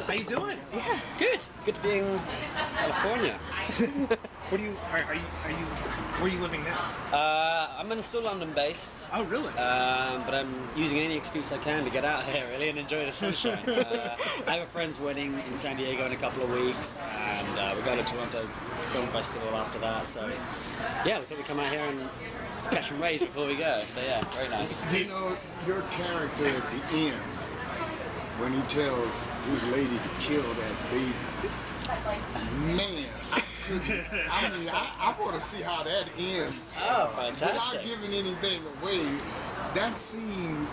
How you doing? Yeah. Good. Good to be in California. What do you are you where are you living now? I'm still London-based. Oh, really? But I'm using any excuse I can to get out here, really, and enjoy the sunshine. I have a friend's wedding in San Diego in a couple of weeks, and we're going to Toronto Film Festival after that. So, yeah, we thought we'd come out here and catch some rays before we go. So, yeah, very nice. You know, your character at the end, when he tells his lady to kill that baby, man, I want to see how that ends. Oh, fantastic. Without giving anything away, that scene,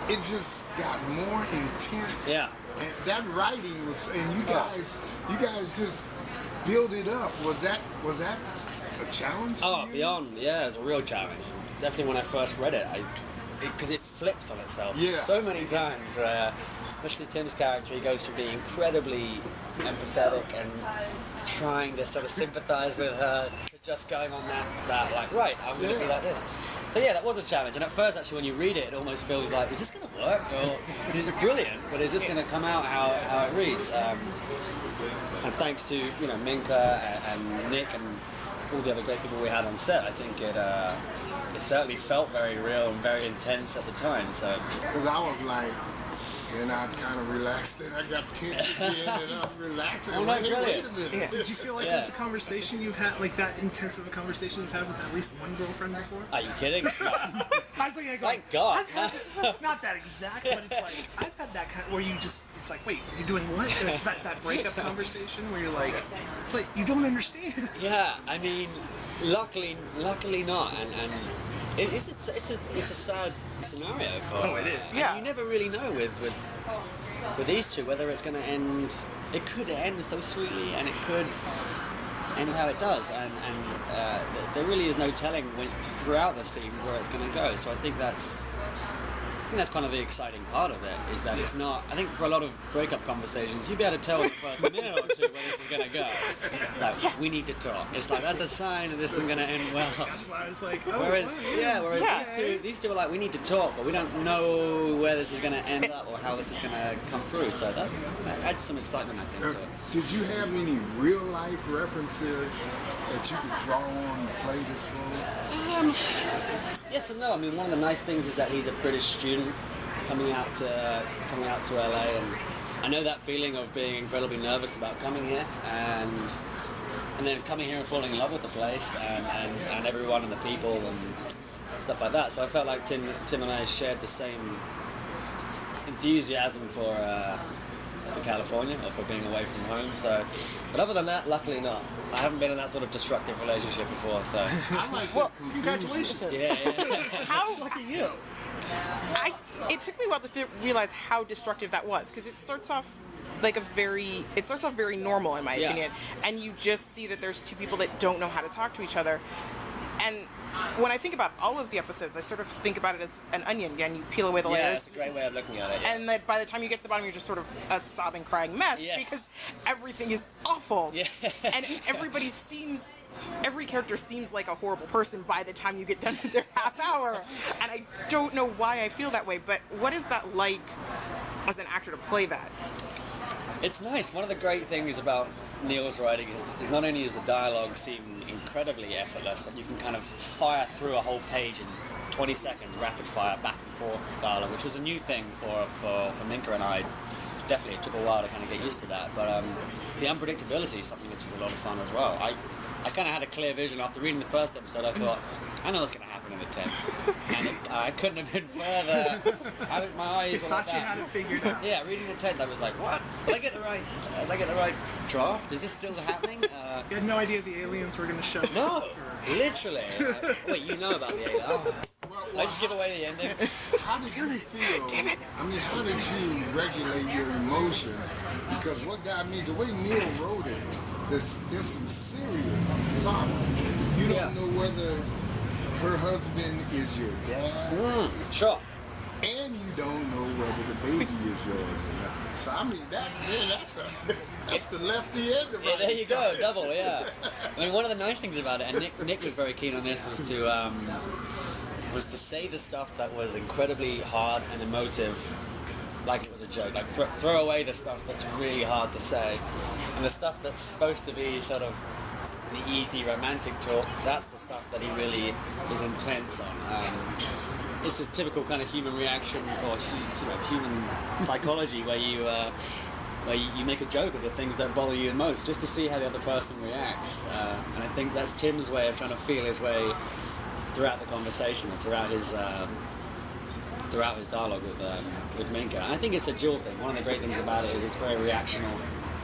it just got more intense. Yeah. And that writing was, and you guys just build it up. Was that a challenge? Oh, beyond, yeah, it's a real challenge. Definitely when I first read it, because it flips on itself so many times where, especially Tim's character, he goes from being incredibly empathetic and trying to sort of sympathize with her to just going on that like, right, I'm going to be like this. So yeah, that was a challenge. And at first, actually, when you read it, it almost feels like, is this going to work? Or this is brilliant, but is this going to come out how it reads? And thanks to Minka and Nick and all the other great people we had on set, I think it certainly felt very real and very intense at the time. So because I was like, and I kind of relaxed and I got tense again and I'm relaxing. Oh, no, wait a minute. Yeah. Did you feel like it was a conversation you've had, like that intense of a conversation you've had with at least one girlfriend before? Are you kidding? I was like, Thank God. I've had, not that exact, but it's like, I've had that kind where you just, it's like, wait, you're doing what? That breakup conversation where you're like, but you don't understand. Yeah, I mean, luckily not, and it's a sad scenario for. Oh, it is. Yeah. You never really know with these two whether it's going to end. It could end so sweetly, and it could end how it does, and there really is no telling throughout the scene where it's going to go. So I think that's kind of the exciting part of it, is that it's not, I think for a lot of breakup conversations, you'd be able to tell in the first minute or two where this is going to go. Like, we need to talk. It's like, that's a sign that this isn't going to end well. That's why I was like, oh, Whereas these two are like, we need to talk, but we don't know where this is going to end up or how this is going to come through. So that adds some excitement, I think, to it. Did you have any real life references that you could draw on to play this role? Yes and no. I mean, one of the nice things is that he's a British student coming out to LA, and I know that feeling of being incredibly nervous about coming here, and then coming here and falling in love with the place and everyone and the people and stuff like that. So I felt like Tim and I shared the same enthusiasm for California, or for being away from home. So, but other than that, luckily not. I haven't been in that sort of destructive relationship before. So, Well, congratulations. yeah. How Lucky you. it took me a while to realize how destructive that was, because it starts off very normal in my opinion, and you just see that there's two people that don't know how to talk to each other. And when I think about all of the episodes, I sort of think about it as an onion. Again, you peel away the Yeah, layers. it's a great way of looking at it. Yeah. And that by the time you get to the bottom, you're just sort of a sobbing, crying mess, because everything is awful. Yeah. And every character seems like a horrible person by the time you get done with their half hour. And I don't know why I feel that way, but what is that like as an actor to play that? It's nice. One of the great things about Neil's writing is not only is the dialogue seem incredibly effortless, and you can kind of fire through a whole page in 20 seconds, rapid fire, back and forth dialogue, which was a new thing for Minka and I. Definitely, it took a while to kind of get used to that, but the unpredictability is something which is a lot of fun as well. I kind of had a clear vision after reading the first episode. I thought, I know what's going to happen in the 10th, and I couldn't have been further. My eyes were like Thought you had it figured out. Yeah, reading the 10th, I was like, what? Did I get the right draft? Is this still happening? You had no idea the aliens were going to show up. No, literally. Wait, you know about the alien? Oh. I just give away the ending. How did you feel? Damn it! I mean, how did you regulate your emotions? Because what got me, the way Neil wrote it, there's some serious plot. You don't know whether her husband is your dad. Sure. And you don't know whether the baby is yours or not. So I mean, that's the lefty end of it. Yeah, there you go, double, yeah. I mean, one of the nice things about it, and Nick was very keen on this, was to say the stuff that was incredibly hard and emotive like it was a joke. Like throw away the stuff that's really hard to say, and the stuff that's supposed to be sort of the easy romantic talk. That's the stuff that he really is intense on. It's this typical kind of human reaction or human psychology where you make a joke of the things that bother you the most, just to see how the other person reacts. And I think that's Tim's way of trying to feel his way throughout the conversation, throughout his dialogue with Minka. And I think it's a dual thing. One of the great things about it is it's very reactional.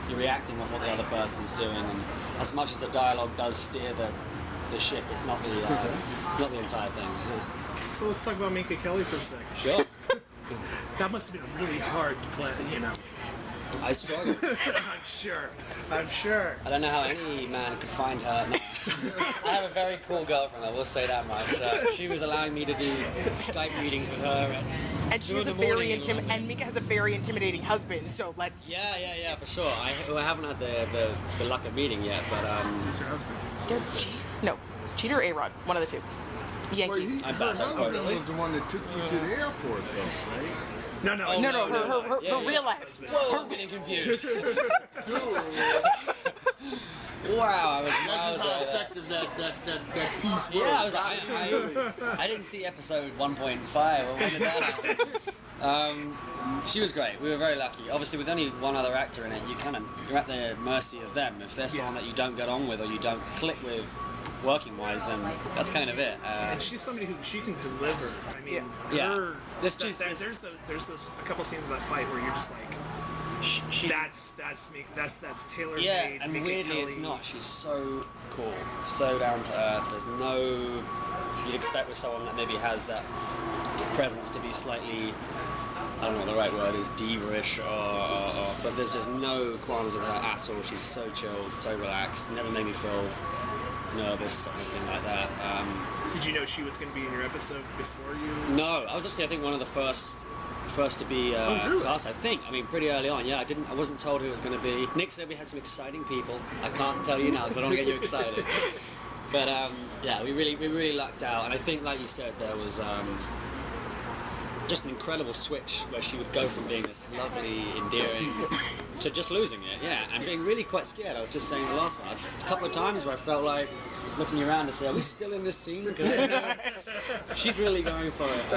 You're reacting on what the other person's doing, and as much as the dialogue does steer the ship, it's not the entire thing. So let's talk about Minka Kelly for a second. Sure. That must have been really hard to play, you know. I struggled. I'm sure. I don't know how any man could find her. No. I have a very cool girlfriend, I will say that much. She was allowing me to do Skype meetings with her. And she has a very and Minka has a very intimidating husband. So let's. Yeah, for sure. I haven't had the luck of meeting yet, but Who's her husband? No, Cheater or A-Rod, one of the two. Yankee. Well, her husband was the one that took you to the airport, though, right? No, her real life. Whoa, I'm getting confused. Dude. Wow, I was That's just how effective that piece was. Yeah, I didn't see episode 1.5 or when did that happen? She was great. We were very lucky. Obviously, with only one other actor in it, you're at the mercy of them. If there's someone that you don't get on with or you don't click with working wise, then that's kind of it. And she's somebody who she can deliver. I mean, yeah. There's a couple scenes of that fight where you're just like, that's tailor made. Yeah, and Minka weirdly Kelly. it's not. She's so cool, so down to earth. There's no you'd expect with someone that maybe has that presence to be slightly, I don't know what the right word is, diva-ish, but there's just no qualms with her at all. She's so chilled, so relaxed. Never made me feel nervous or anything like that. Did you know she was going to be in your episode before you? No, I was actually, I think, one of the first to be cast. I think. I mean, pretty early on. Yeah, I wasn't told who it was going to be. Nick said we had some exciting people. I can't tell you now because I don't want to get you excited. But yeah, we really lucked out, and I think, like you said, there was just an incredible switch where she would go from being this lovely, endearing to just losing it. Yeah, and being really quite scared. I was just saying the last one. A couple of times where I felt like looking around to say, are we still in this scene? Because she's really going for it,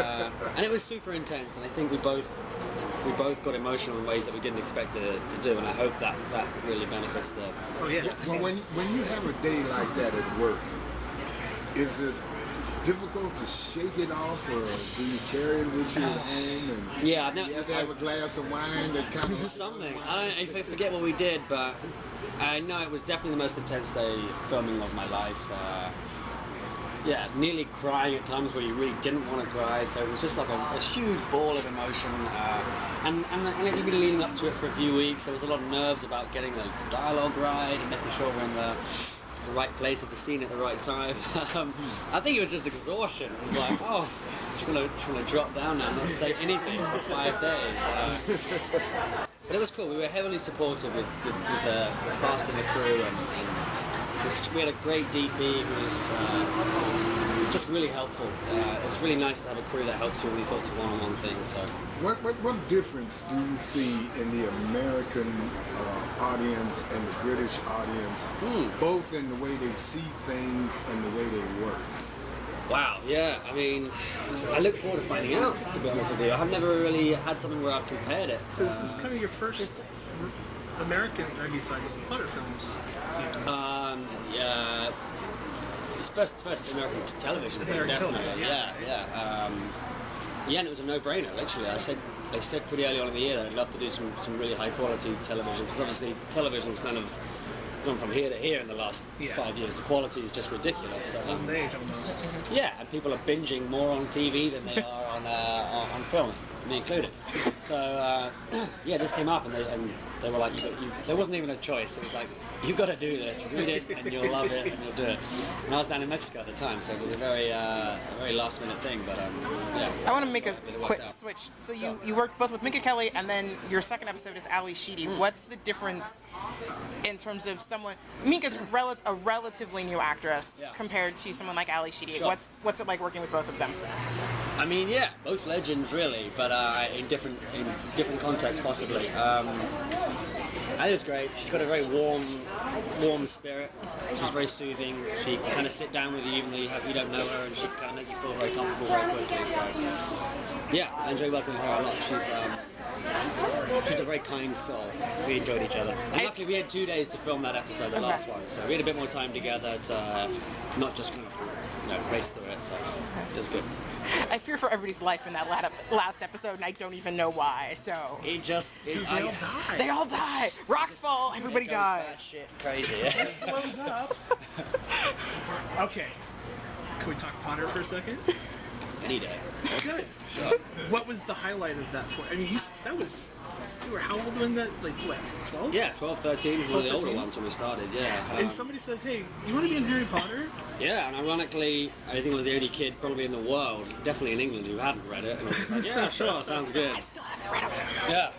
and it was super intense. And I think we both got emotional in ways that we didn't expect to do. And I hope that really benefits the. Oh yeah. Well, when you have a day like that at work, is it difficult to shake it off, or do you carry it with you at home? And yeah, you have to have a glass of wine that kind of something. I forget what we did, but I know it was definitely the most intense day filming of my life. Yeah, nearly crying at times where you really didn't want to cry. So it was just like a huge ball of emotion, and it had been leading up to it for a few weeks. There was a lot of nerves about getting the dialogue right and making sure we're in the right place of the scene at the right time. I think it was just exhaustion. It was like, oh, just want to drop down now and not say anything for 5 days. But it was cool. We were heavily supported with the cast and the crew, and we had a great DP. It was just really helpful. It's really nice to have a crew that helps you with these sorts of one-on-one things. So, what difference do you see in the American audience and the British audience, both in the way they see things and the way they work? Wow, yeah. I mean, I look forward to finding out, to be honest with you. I've never really had something where I've compared it. So this is kind of your first American, besides other films. Yeah. It's first American television thing, definitely. Yeah. Yeah, and it was a no-brainer. Literally, I said pretty early on in the year that I'd love to do some really high-quality television, because obviously television's kind of gone from here to here in the last 5 years. The quality is just ridiculous. Old age almost. Yeah, and people are binging more on TV than they are on films, me included. So yeah, this came up, and they were like, there wasn't even a choice. It was like, you've got to do this. Read it, and you'll love it, and you'll do it. And I was down in Mexico at the time, so it was a very last-minute thing. But yeah. I want to make a quick switch. So you worked both with Minka Kelly, and then your second episode is Ali Sheedy. What's the difference in terms of someone? Minka's a relatively new actress compared to someone like Ali Sheedy. Sure. What's it like working with both of them? I mean, yeah, both legends really, but in different contexts possibly. Alice's great. She's got a very warm spirit. She's very soothing. She can kind of sit down with you even though you don't know her, and she can kind of make you feel very comfortable very quickly. So, yeah, I enjoy working with her a lot. She's a very kind soul. We enjoyed each other. And luckily we had 2 days to film that episode, the last one, so we had a bit more time together to not just kind of race through it, so it was good. I fear for everybody's life in that last episode, and I don't even know why, so... It just is... They all die. They all die! Rocks fall, everybody dies. Shit crazy. It blows up. Okay. Can we talk Potter for a second? Any day. Good. Sure. What was the highlight of that for? I mean, you were how old when that? Like what? 12? Yeah, 12, 13, one of the 13? older ones when we started, yeah. And somebody says, "Hey, you want to be in Harry Potter?" Yeah, and ironically, I think I was the only kid probably in the world, definitely in England, who hadn't read it. And I was like, yeah, sure, sounds good. I still haven't read them. Yeah.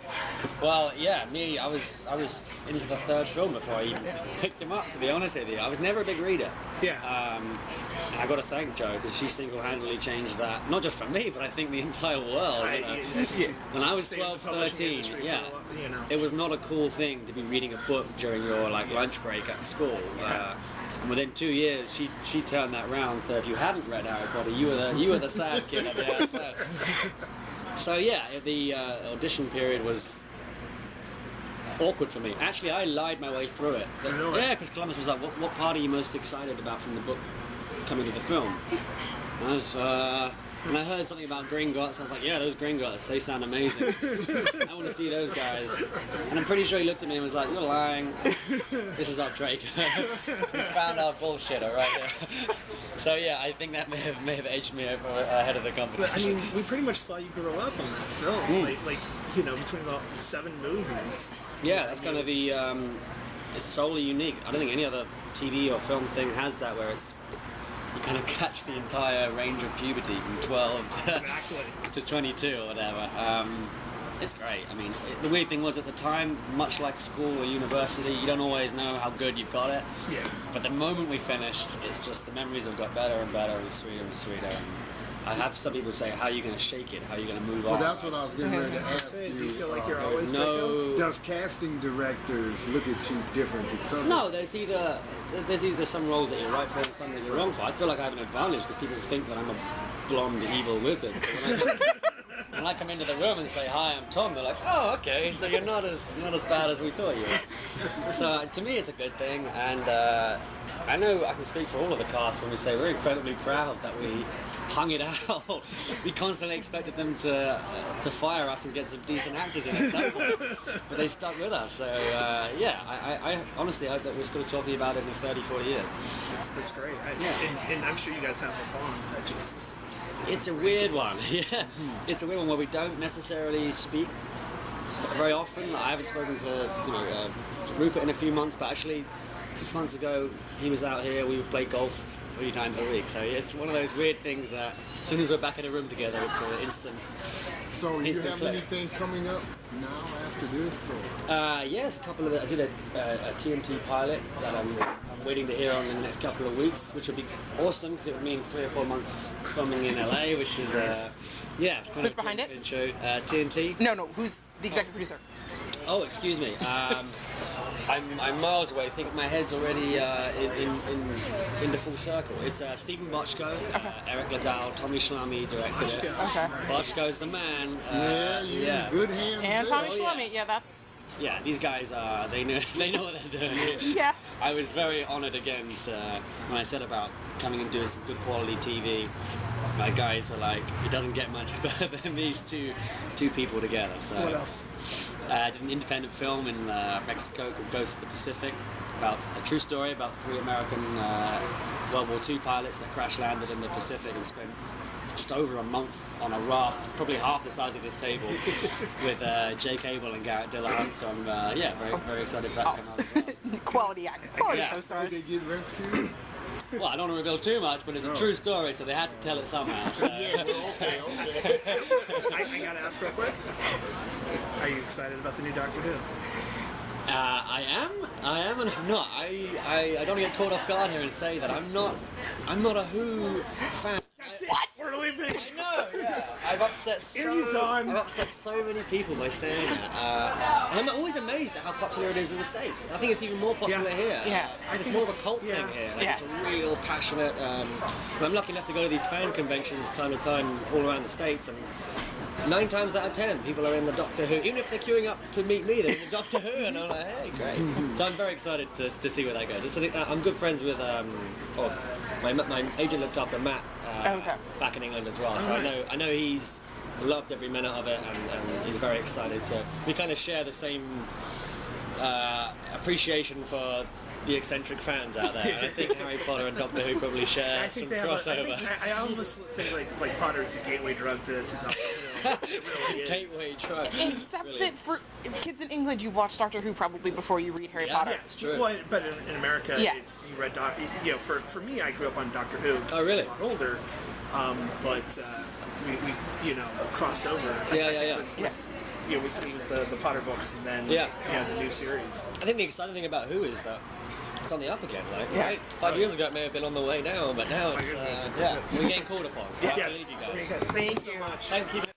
Well, yeah, I was into the third film before I even picked him up, to be honest with you. I was never a big reader. Yeah. And I got to thank Jo, because she single-handedly changed that, not just for me, but I think the entire world. When I was 12, 13, yeah, it was not a cool thing to be reading a book during your lunch break at school. And within 2 years, she turned that round. So if you hadn't read Harry Potter, you were the sad kid up there. So yeah, the audition period was awkward for me. Actually, I lied my way through it. Really? Yeah, because Columbus was like, what part are you most excited about from the book coming to the film? And I heard something about Gringotts. I was like, yeah, those Gringotts, they sound amazing. I want to see those guys. And I'm pretty sure he looked at me and was like, you're lying. This is up Drake. We found our bullshit right here. So yeah, I think that may have edged me over ahead of the competition. But, I mean, we pretty much saw you grow up on that film. Like between the 7 movies. Yeah, that's kind of the, it's solely unique. I don't think any other TV or film thing has that, where you kind of catch the entire range of puberty from 12 to 22 or whatever. It's great. I mean, the weird thing was at the time, much like school or university, you don't always know how good you've got it. Yeah. But the moment we finished, it's just the memories have got better and better and sweeter and sweeter. And I have some people say, how are you going to shake it? How are you going to move on? Well, that's what I was getting ready to ask Do you you. feel like you're always Does casting directors look at you different because No, there's either some roles that you're right for and some that you're wrong for. I feel like I have an advantage because people think that I'm a blonde evil wizard. So when I come into the room and say, hi, I'm Tom, they're like, oh, okay, so you're not as bad as we thought you were. So to me, it's a good thing, and I know I can speak for all of the cast when we say we're incredibly proud that we hung it out. We constantly expected them to fire us and get some decent actors in at some point, but they stuck with us. So yeah, I honestly hope that we're still talking about it in 30, 40 years. That's great. Yeah. And I'm sure you guys have a bond that just... It's a weird one, yeah. It's a weird one where we don't necessarily speak very often. I haven't spoken to Rupert in a few months, but actually 6 months ago he was out here. We would play golf 3 times a week, so it's one of those weird things that as soon as we're back in a room together, it's an instant. So you instant have click. anything coming up now after this? Yes, a couple of I did a TNT pilot that I'm waiting to hear on in the next couple of weeks, which would be awesome because it would mean 3 or 4 months filming in LA, which is yeah. Who's behind it? TNT. No. Who's the executive producer? Oh, excuse me. I'm miles away. I think my head's already in the full circle. It's Stephen Bochco, Eric Liddell, Tommy Schlamme directed it. Okay. Bochco's the man. Yeah, good hands. And Tommy Oh, yeah. Schlamme, yeah, that's... Yeah, these guys they know what they're doing. Yeah. I was very honoured again when I said about coming and doing some good quality TV. My guys were like, it doesn't get much better than these two people together. So What else? I did an independent film in Mexico called Ghost of the Pacific, about a true story about 3 American World War II pilots that crash landed in the Pacific and spent just over a month on a raft, probably half the size of this table, with Jake Abel and Garrett Dillahunt. So I'm yeah, very excited for that to come out as well. Quality acting, quality Yeah. co-stars. Did they get rescued? Well, I don't want to reveal too much, but it's a true story, so they had to tell it somehow. So. Okay. I gotta ask real quick. Are you excited about the new Doctor Who? I am, and I'm not. I don't want to get caught off guard here and say that I'm not a Who fan. That's it. What? We're leaving. I know, yeah. I've upset so many people by saying that. And I'm always amazed at how popular it is in the States. I think it's even more popular here. Yeah. It's more of a cult thing here. Like, it's a real passionate. I'm lucky enough to go to these fan conventions time to time all around the States, and 9 times out of 10, people are in the Doctor Who. Even if they're queuing up to meet me, they're in the Doctor Who, and I'm like, hey, great. So I'm very excited to see where that goes. I'm good friends with, my agent looks after Matt back in England as well. So I know he's loved every minute of it, and he's very excited. So we kind of share the same appreciation for the eccentric fans out there. And I think Harry Potter and Doctor Who probably share some crossover. I almost think like Potter is the gateway drug to Doctor Who. It really is. Gateway drug. Except that for kids in England, you watch Doctor Who probably before you read Harry Potter. Yeah, it's true. Well, but in America, it's you read for me, I grew up on Doctor Who. Oh, really? I was a lot older, but we crossed over. Yeah. We used the Potter books and then the new series. I think the exciting thing about Who is that it's on the up again. Right? 5 years ago it may have been on the way now, but now it's we're getting called upon. Yes. I believe you guys. Thank you so much. Thanks for keeping